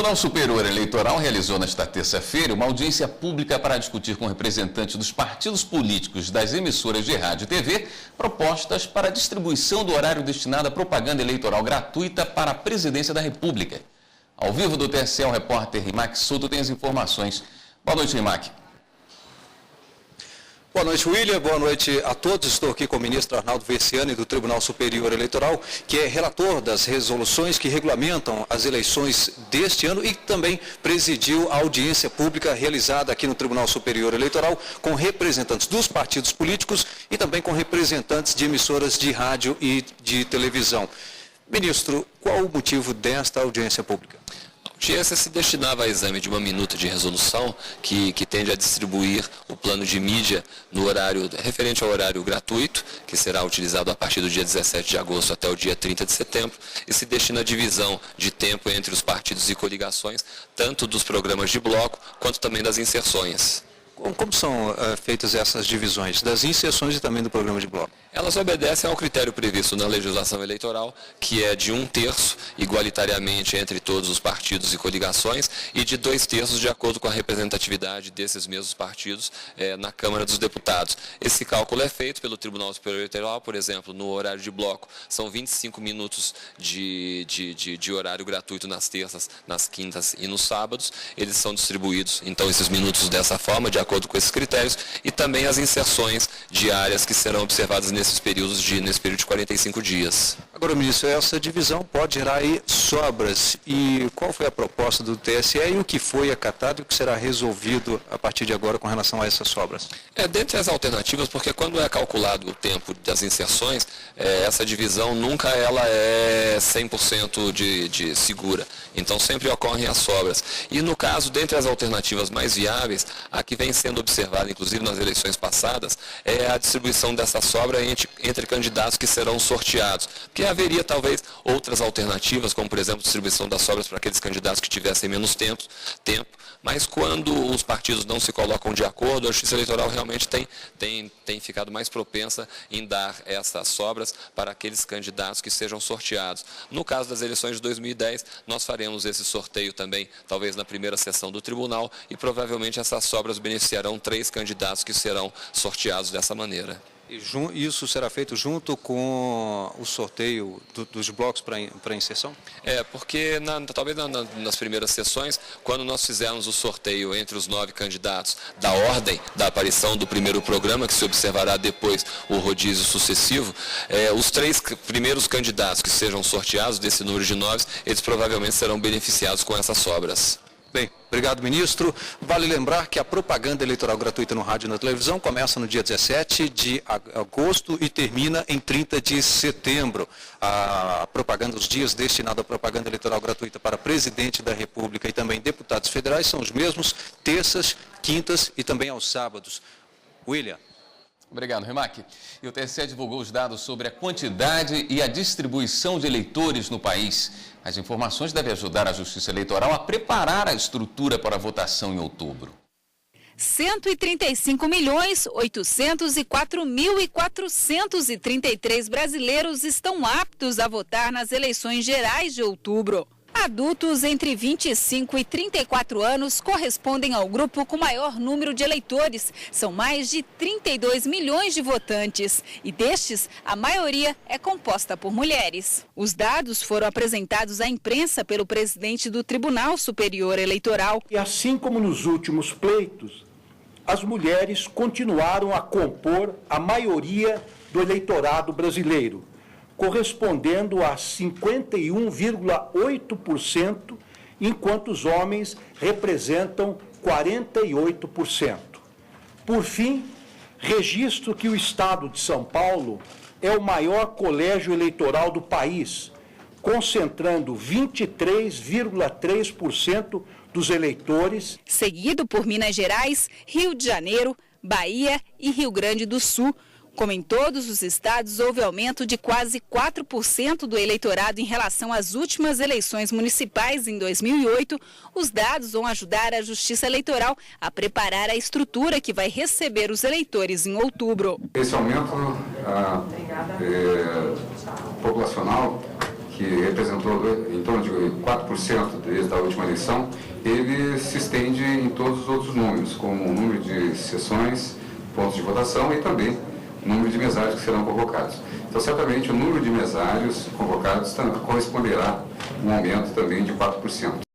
Tribunal Superior Eleitoral realizou nesta terça-feira uma audiência pública para discutir com representantes dos partidos políticos das emissoras de rádio e TV propostas para a distribuição do horário destinado à propaganda eleitoral gratuita para a Presidência da República. Ao vivo do TSE, o repórter Rimac Souto tem as informações. Boa noite, Rimac. Boa noite, William. Boa noite a todos. Estou aqui com o ministro Arnaldo Versiani, do Tribunal Superior Eleitoral, que é relator das resoluções que regulamentam as eleições deste ano e também presidiu a audiência pública realizada aqui no Tribunal Superior Eleitoral com representantes dos partidos políticos e também com representantes de emissoras de rádio e de televisão. Ministro, qual o motivo desta audiência pública? A audiência se destinava a exame de uma minuta de resolução que tende a distribuir o plano de mídia no horário referente ao horário gratuito, que será utilizado a partir do dia 17 de agosto até o dia 30 de setembro, e se destina à divisão de tempo entre os partidos e coligações, tanto dos programas de bloco quanto também das inserções. Como são feitas essas divisões das inserções e também do programa de bloco? Elas obedecem ao critério previsto na legislação eleitoral, que é de 1/3, igualitariamente entre todos os partidos e coligações, e de 2/3 de acordo com a representatividade desses mesmos partidos na Câmara dos Deputados. Esse cálculo é feito pelo Tribunal Superior Eleitoral, por exemplo, no horário de bloco, são 25 minutos de horário gratuito nas terças, nas quintas e nos sábados. Eles são distribuídos, então, esses minutos dessa forma, de acordo com esses critérios, e também as inserções diárias que serão observadas nesse período de 45 dias. Agora, ministro, essa divisão pode gerar aí sobras. E qual foi a proposta do TSE e o que foi acatado e o que será resolvido a partir de agora com relação a essas sobras? Dentre as alternativas, porque quando é calculado o tempo das inserções, essa divisão nunca ela é 100% de segura. Então sempre ocorrem as sobras. E no caso, dentre as alternativas mais viáveis, a que vem sendo observada, inclusive nas eleições passadas, é a distribuição dessa sobra entre candidatos que serão sorteados. Porque haveria talvez outras alternativas, como por exemplo, distribuição das sobras para aqueles candidatos que tivessem menos tempo, mas quando os partidos não se colocam de acordo, a Justiça Eleitoral realmente tem ficado mais propensa em dar essas sobras para aqueles candidatos que sejam sorteados. No caso das eleições de 2010, nós faremos esse sorteio também, talvez na primeira sessão do tribunal, e provavelmente essas sobras beneficiarão 3 candidatos que serão sorteados dessa maneira. E isso será feito junto com o sorteio dos blocos para inserção? Porque talvez nas primeiras sessões, quando nós fizermos o sorteio entre os 9 candidatos da ordem da aparição do primeiro programa, que se observará depois o rodízio sucessivo, os 3 primeiros candidatos que sejam sorteados desse número de 9, eles provavelmente serão beneficiados com essas sobras. Bem, obrigado, ministro. Vale lembrar que a propaganda eleitoral gratuita no rádio e na televisão começa no dia 17 de agosto e termina em 30 de setembro. A propaganda, os dias destinados à propaganda eleitoral gratuita para presidente da República e também deputados federais são os mesmos, terças, quintas e também aos sábados. William. Obrigado, Rimac. E o TSE divulgou os dados sobre a quantidade e a distribuição de eleitores no país. As informações devem ajudar a Justiça Eleitoral a preparar a estrutura para a votação em outubro. 135.804.433 brasileiros estão aptos a votar nas eleições gerais de outubro. Adultos entre 25 e 34 anos correspondem ao grupo com maior número de eleitores. São mais de 32 milhões de votantes e destes, a maioria é composta por mulheres. Os dados foram apresentados à imprensa pelo presidente do Tribunal Superior Eleitoral. E assim como nos últimos pleitos, as mulheres continuaram a compor a maioria do eleitorado brasileiro, correspondendo a 51,8%, enquanto os homens representam 48%. Por fim, registro que o Estado de São Paulo é o maior colégio eleitoral do país, concentrando 23,3% dos eleitores. Seguido por Minas Gerais, Rio de Janeiro, Bahia e Rio Grande do Sul. Como em todos os estados, houve aumento de quase 4% do eleitorado em relação às últimas eleições municipais em 2008. Os dados vão ajudar a Justiça Eleitoral a preparar a estrutura que vai receber os eleitores em outubro. Esse aumento populacional, que que representou em torno de 4% desde a última eleição, ele se estende em todos os outros números, como o número de sessões, pontos de votação e também o número de mesários que serão convocados. Então, certamente, o número de mesários convocados corresponderá a um aumento também de 4%.